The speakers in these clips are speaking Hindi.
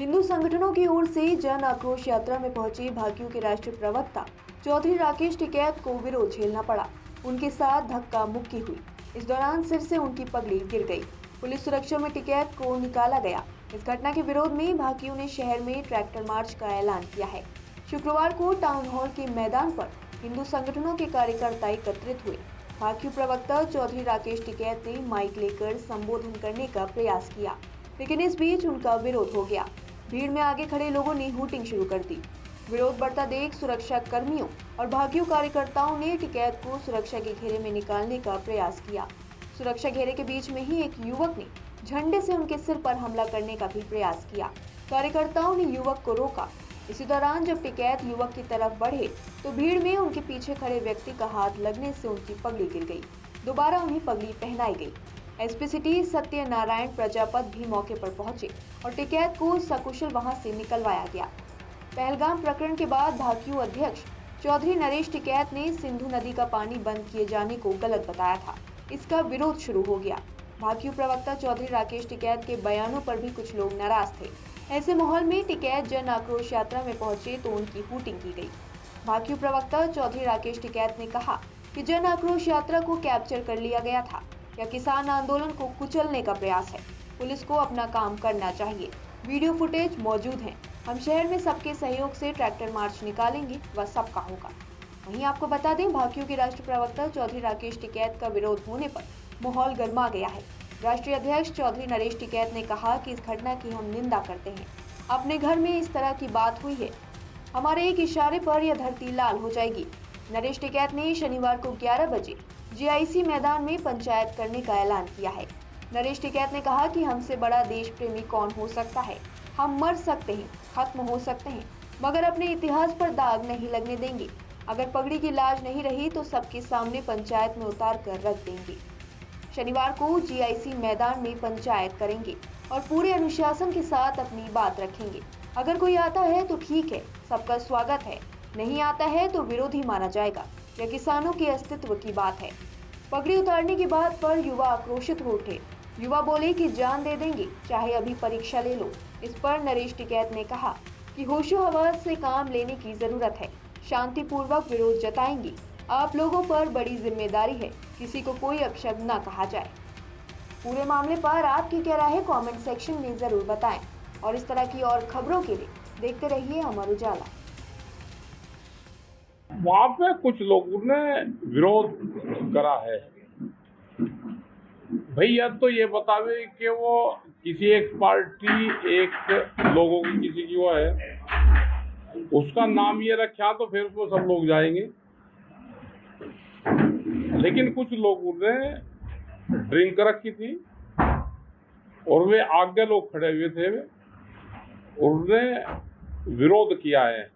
हिंदू संगठनों की ओर से जन आक्रोश यात्रा में पहुंचे भाकियू के राष्ट्रीय प्रवक्ता चौधरी राकेश टिकैत को विरोध झेलना पड़ा। उनके साथ धक्का मुक्की हुई। इस दौरान सिर से उनकी पगड़ी गिर गई। पुलिस सुरक्षा में टिकैत को निकाला गया। इस घटना के विरोध में भाकियू ने शहर में ट्रैक्टर मार्च का ऐलान किया है। शुक्रवार को टाउन हॉल के मैदान पर हिंदू संगठनों के कार्यकर्ता एकत्रित हुए। भाकियू प्रवक्ता चौधरी राकेश टिकैत ने माइक लेकर संबोधन करने का प्रयास किया, लेकिन इस बीच उनका विरोध हो गया। भीड़ में आगे खड़े लोगों ने हूटिंग शुरू कर दी। विरोध बढ़ता देख सुरक्षा कर्मियों और भाकियू कार्यकर्ताओं ने टिकैत को सुरक्षा के घेरे में निकालने का प्रयास किया। सुरक्षा घेरे के बीच में ही एक युवक ने झंडे से उनके सिर पर हमला करने का भी प्रयास किया। कार्यकर्ताओं ने युवक को रोका। इसी दौरान जब टिकैत युवक की तरफ बढ़े तो भीड़ में उनके पीछे खड़े व्यक्ति का हाथ लगने से उनकी पगड़ी गिर गई। दोबारा उन्हें पगड़ी पहनाई गई। एसपी सिटी सत्यनारायण प्रजापत भी मौके पर पहुंचे और टिकैत को सकुशल वहां से निकलवाया गया। पहलगाम प्रकरण के बाद भाकियू अध्यक्ष चौधरी नरेश टिकैत ने सिंधु नदी का पानी बंद किए जाने को गलत बताया था। इसका विरोध शुरू हो गया। भाकियू प्रवक्ता चौधरी राकेश टिकैत के बयानों पर भी कुछ लोग नाराज थे। ऐसे माहौल में टिकैत जन आक्रोश यात्रा में पहुंचे तो उनकी हूटिंग की गई। भाकियू प्रवक्ता चौधरी राकेश टिकैत ने कहा कि जन आक्रोश यात्रा को कैप्चर कर लिया गया था। यह किसान आंदोलन को कुचलने का प्रयास है। पुलिस को अपना काम करना चाहिए। वीडियो फुटेज मौजूद है। हम शहर में सबके सहयोग से ट्रैक्टर मार्च निकालेंगे, वह सबका होगा। वहीं आपको बता दें, भाकियू के राष्ट्रीय प्रवक्ता चौधरी राकेश टिकैत का विरोध होने पर माहौल गर्मा गया है। राष्ट्रीय अध्यक्ष चौधरी नरेश टिकैत ने कहा कि इस घटना की हम निंदा करते हैं। अपने घर में इस तरह की बात हुई है, हमारे एक इशारे पर यह धरती लाल हो जाएगी। नरेश टिकैत ने शनिवार को 11 बजे जीआईसी मैदान में पंचायत करने का ऐलान किया है। नरेश टिकैत ने कहा कि हमसे बड़ा देश प्रेमी कौन हो सकता है। हम मर सकते हैं, खत्म हो सकते हैं, मगर अपने इतिहास पर दाग नहीं लगने देंगे। अगर पगड़ी की लाज नहीं रही तो सबके सामने पंचायत में उतार कर रख देंगे। शनिवार को जीआईसी मैदान में पंचायत करेंगे और पूरे अनुशासन के साथ अपनी बात रखेंगे। अगर कोई आता है तो ठीक है, सबका स्वागत है। नहीं आता है तो विरोधी माना जाएगा। यह किसानों के अस्तित्व की बात है। पगड़ी उतारने की बात पर युवा आक्रोशित हो उठे। युवा बोले कि जान दे देंगे, चाहे अभी परीक्षा ले लो। इस पर नरेश टिकैत ने कहा कि होशो हवास से काम लेने की जरूरत है। शांतिपूर्वक विरोध जताएंगे। आप लोगों पर बड़ी जिम्मेदारी है, किसी को कोई अपशब्द न कहा जाए। पूरे मामले पर आपकी क्या राय है, कमेंट सेक्शन में जरूर बताएं। और इस तरह की और खबरों के लिए देखते रहिए अमर उजाला। वहां पे कुछ लोगों ने विरोध करा है। भैया तो ये बतावे कि वो किसी एक पार्टी एक लोगों की किसी की वो है, उसका नाम ये रखा तो फिर उसमें सब लोग जाएंगे। लेकिन कुछ लोगों ने ड्रिंक रखी थी और वे आगे लोग खड़े हुए थे, उन्होंने विरोध किया है।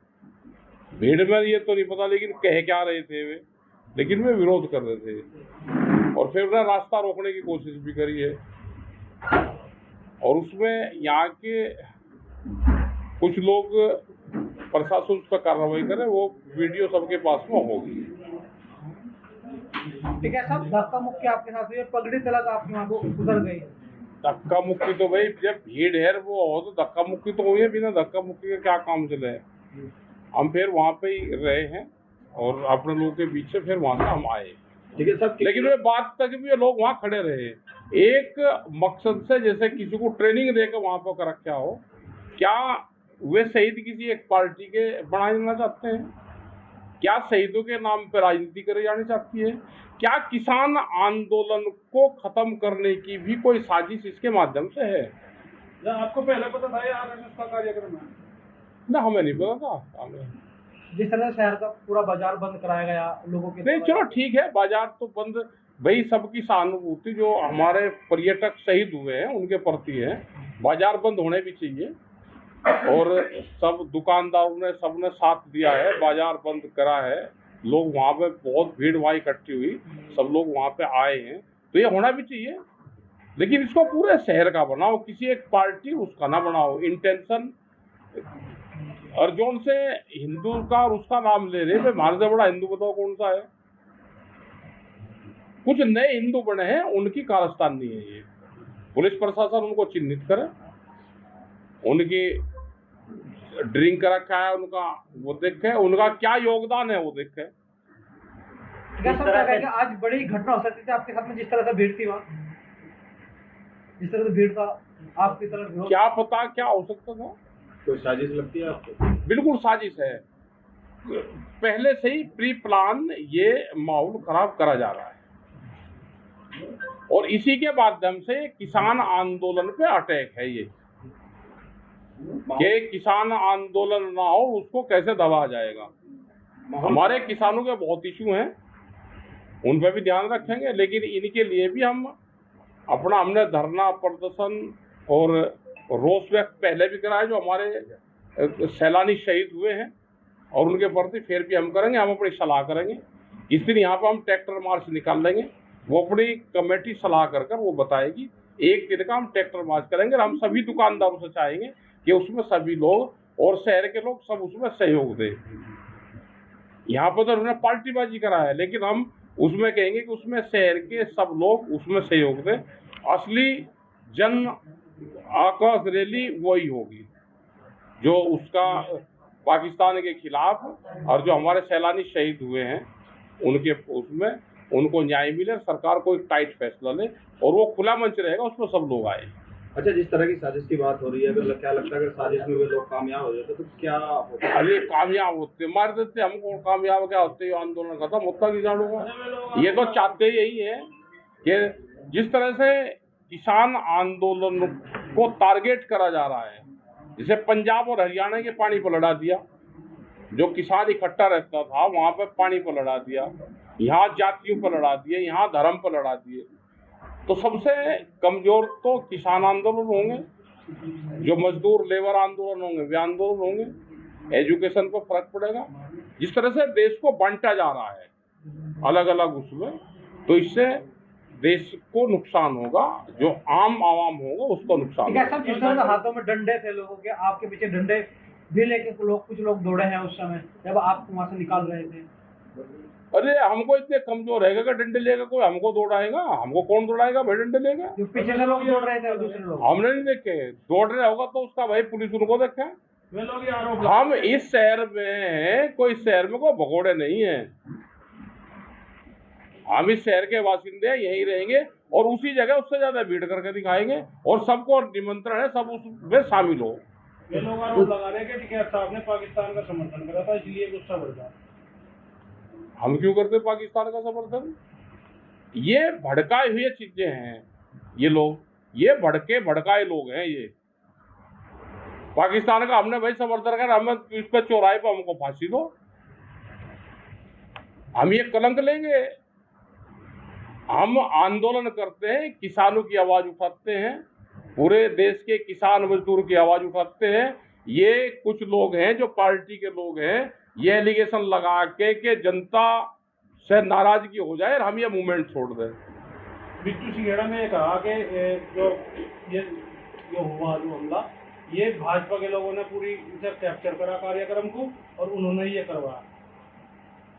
भीड़ में ये तो नहीं पता लेकिन कह क्या रहे थे वे, लेकिन वे विरोध कर रहे थे और फिर उन्हें रास्ता रोकने की कोशिश भी करी है। और उसमें यहाँ के कुछ लोग प्रशासन उस पर कार्रवाई करे, वो वीडियो सबके पास में होगी। ठीक है साहब, धक्का मुक्की आपके साथ हुई, पगड़ी तलक आपकी वहाँ को उधर गई। धक्का मुक्की तो भाई जब भीड़ है वो हो तो धक्का मुक्की तो हुई है। बिना धक्का मुक्की के क्या काम चले। हम फिर वहाँ पे ही रहे हैं और अपने लोगों के बीच से फिर वहाँ से हम आए। ठीक है साहब, लेकिन वे बात तक भी लोग वहाँ खड़े रहे एक मकसद से, जैसे किसी को ट्रेनिंग देकर वहाँ पर कर रखा हो। क्या वे शहीद किसी एक पार्टी के बनाना चाहते हैं? क्या शहीदों के नाम पर राजनीति करी जानी चाहती है? क्या किसान आंदोलन को खत्म करने की भी कोई साजिश इसके माध्यम से है? आपको पहले पता था आरएसएस का कार्यक्रम है? ना, हमें नहीं पता था। हमें जिस तरह शहर का पूरा बाजार बंद कराया गया लोगों के, नहीं, चलो ठीक है, बाजार तो बंद, भाई सबकी सहानुभूति जो हमारे पर्यटक शहीद हुए हैं उनके प्रति है। बाजार बंद होने भी चाहिए और सब दुकानदारों ने सबने साथ दिया है, बाजार बंद करा है। लोग वहाँ पे बहुत भीड़ वहाँ इकट्ठी हुई, सब लोग वहाँ पे आए हैं, तो ये होना भी चाहिए। लेकिन इसको पूरे शहर का बनाओ, किसी एक पार्टी उसका ना बनाओ। इंटेंशन अर्जुन से हिंदू का और उसका नाम ले रहे, हमारे से बड़ा हिंदू बताओ कौन सा है? कुछ नए हिंदू बने हैं, उनकी कारस्तानी है ये। पुलिस प्रशासन उनको चिन्हित करे, उनकी ड्रिंक कर रखा है उनका वो देखे, उनका क्या योगदान है वो देखे। क्या सब क्या कहेंगे, आज बड़ी घटना हो सकती थी आपके साथ में, जिस तरह से भीड़ थी वहाँ, जिस तरह से भीड़ था आपकी तरफ, क्या पता क्या हो सकता था। कोई साजिश लगती है आपको? बिल्कुल साजिश है, पहले से ही प्री प्लान ये माहौल खराब करा जा रहा है और इसी के माध्यम से किसान आंदोलन पे अटैक है ये, कि किसान आंदोलन ना हो उसको कैसे दबाया जाएगा। हमारे किसानों के बहुत इशू हैं, उन पर भी ध्यान रखेंगे, लेकिन इनके लिए भी हमने धरना प्रदर्शन और रोष व्यक्त पहले भी कराया, जो हमारे सैलानी शहीद हुए हैं और उनके प्रति फिर भी हम करेंगे। हम अपनी सलाह करेंगे, इस दिन यहाँ पर हम ट्रैक्टर मार्च निकाल लेंगे, वो अपनी कमेटी सलाह कर वो बताएगी। एक दिन का हम ट्रैक्टर मार्च करेंगे और हम सभी दुकानदारों से चाहेंगे कि उसमें सभी लोग और शहर के लोग सब उसमें सहयोग दें। यहाँ पर तो उन्होंने पार्टीबाजी करा है, लेकिन हम उसमें कहेंगे कि उसमें शहर के सब लोग उसमें सहयोग दें। असली जन आक्रोश रैली वही होगी जो उसका पाकिस्तान के खिलाफ और जो हमारे सैलानी शहीद हुए हैं उनके उसमें उनको न्याय मिले, सरकार को एक टाइट फैसला ले और वो खुला मंच रहेगा, उसमें सब लोग आए। अच्छा, जिस तरह की साजिश की बात हो रही है, अगर क्या लगता है अगर साजिश में वे लोग कामयाब हो जाते तो क्या होता? अरे कामयाब होते मार देते हमको, कामयाब क्या होते, आंदोलन खत्म होता किसानों का। ये तो चाहते यही है कि जिस तरह से किसान आंदोलन को टारगेट करा जा रहा है, जैसे पंजाब और हरियाणा के पानी पर लड़ा दिया, जो किसान इकट्ठा रहता था वहां पर पानी पर लड़ा दिया, यहाँ जातियों पर लड़ा दिए, यहाँ धर्म पर लड़ा दिए। तो सबसे कमजोर तो किसान आंदोलन होंगे, जो मजदूर लेबर आंदोलन होंगे वे आंदोलन होंगे। एजुकेशन पर फर्क पड़ेगा। जिस तरह से देश को बांटा जा रहा है अलग अलग उसमें, तो इससे देश को नुकसान होगा, जो आम आवाम होगा उसको नुकसान होगा। सब जिस तरह से हाथों में डंडे थे लोगों के, आपके पीछे डंडे भी लेके कुछ लोग दौड़े हैं उस समय जब आप वहाँ से निकाल रहे थे। अरे हमको इतने कमजोर है कि डंडे लेगा कोई हमको दौड़ाएगा? हमको कौन दौड़ाएगा भाई डंडे लेगा? जो पीछे से लोग दौड़ रहे थे दूसरे लोग, हमने नहीं देखे। दौड़ रहे होगा तो उसका भाई पुलिस उनको देखे। हम इस शहर में कोई भगोड़े नहीं है, हम इस शहर के वासिंदे यहीं रहेंगे और उसी जगह उससे ज्यादा भीड़ करके दिखाएंगे और सबको निमंत्रण है, सब उसमें शामिल हो। ये लोग आरोप लगा रहे हैं कि टिकैत साहब ने पाकिस्तान का समर्थन करा था, इसलिए गुस्सा बढ़ गया। हम क्यों करते पाकिस्तान का समर्थन? ये भड़काए हुए चीजें हैं, ये लोग ये भड़काए लोग हैं। ये पाकिस्तान का हमने भाई समर्थन करा, हमें इस पर चौराहे पर हमको फांसी दो, हम ये कलंक लेंगे? हम आंदोलन करते हैं, किसानों की आवाज उठाते हैं, पूरे देश के किसान मजदूर की आवाज उठाते हैं। ये कुछ लोग हैं जो पार्टी के लोग हैं, ये एलिगेशन लगा के जनता से नाराजगी हो जाए और हम ये मूवमेंट छोड़ दें। बिट्टू सिंघेड़ा ने कहा कि जो हुआ जो हमला, ये भाजपा के लोगों ने पूरी कैप्चर करा कार्यक्रम को और उन्होंने ये करवाया।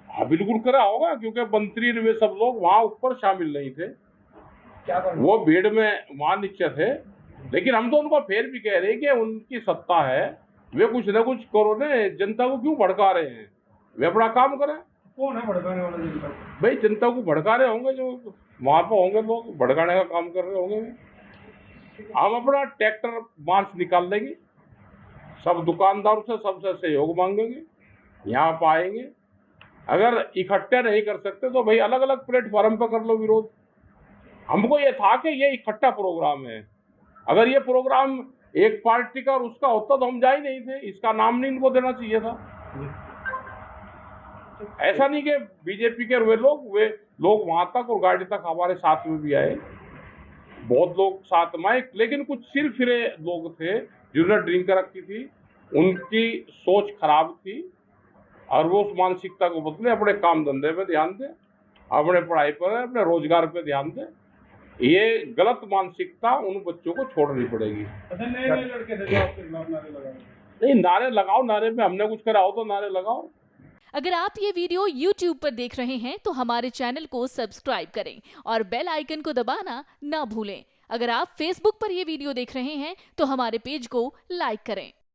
हाँ बिल्कुल करा होगा, क्योंकि मंत्री वे सब लोग वहाँ ऊपर शामिल नहीं थे, वो भीड़ में वहाँ नीचे थे। लेकिन हम तो उनको फिर भी कह रहे हैं कि उनकी सत्ता है, वे कुछ न कुछ करो ने, जनता को क्यों भड़का रहे हैं? वे अपना काम करें। कौन है भड़काने वाला जनता? भाई जनता को भड़का रहे होंगे, जो वहाँ पर होंगे लोग भड़काने का काम कर रहे होंगे। हम अपना ट्रैक्टर मार्च निकाल लेंगे, सब दुकानदारों से सबसे सहयोग मांगेंगे, यहाँ पर आएंगे। अगर इकट्ठे नहीं कर सकते तो भाई अलग अलग प्लेटफॉर्म पर कर लो विरोध। हमको ये था कि ये इकट्ठा प्रोग्राम है, अगर ये प्रोग्राम एक पार्टी का और उसका होता तो हम जा ही नहीं थे, इसका नाम नहीं इनको देना चाहिए था। ऐसा नहीं कि बीजेपी के वे लोग वहां तक और गाड़ी तक हमारे साथ में भी आए, बहुत लोग साथ में आए, लेकिन कुछ सिर फिरे लोग थे जिन्होंने ड्रिंक रखी थी, उनकी सोच खराब थी और वो उस मानसिकता को बदले, अपने काम धंधे पे ध्यान दें, अपने पढ़ाई पर, अपने रोजगार पे ध्यान दें। ये गलत मानसिकता उन बच्चों को छोड़नी पड़ेगी। अच्छा, नए लड़के थे जो आपके खिलाफ नारे लगाए? नहीं, नारे लगाओ, नारे में हमने कुछ करा हो तो नारे लगाओ। अगर आप ये वीडियो YouTube पर देख रहे हैं तो हमारे चैनल को सब्सक्राइब करें और बेल आइकन को दबाना ना भूलें। अगर आप Facebook पर ये वीडियो देख रहे हैं तो हमारे पेज को लाइक करें।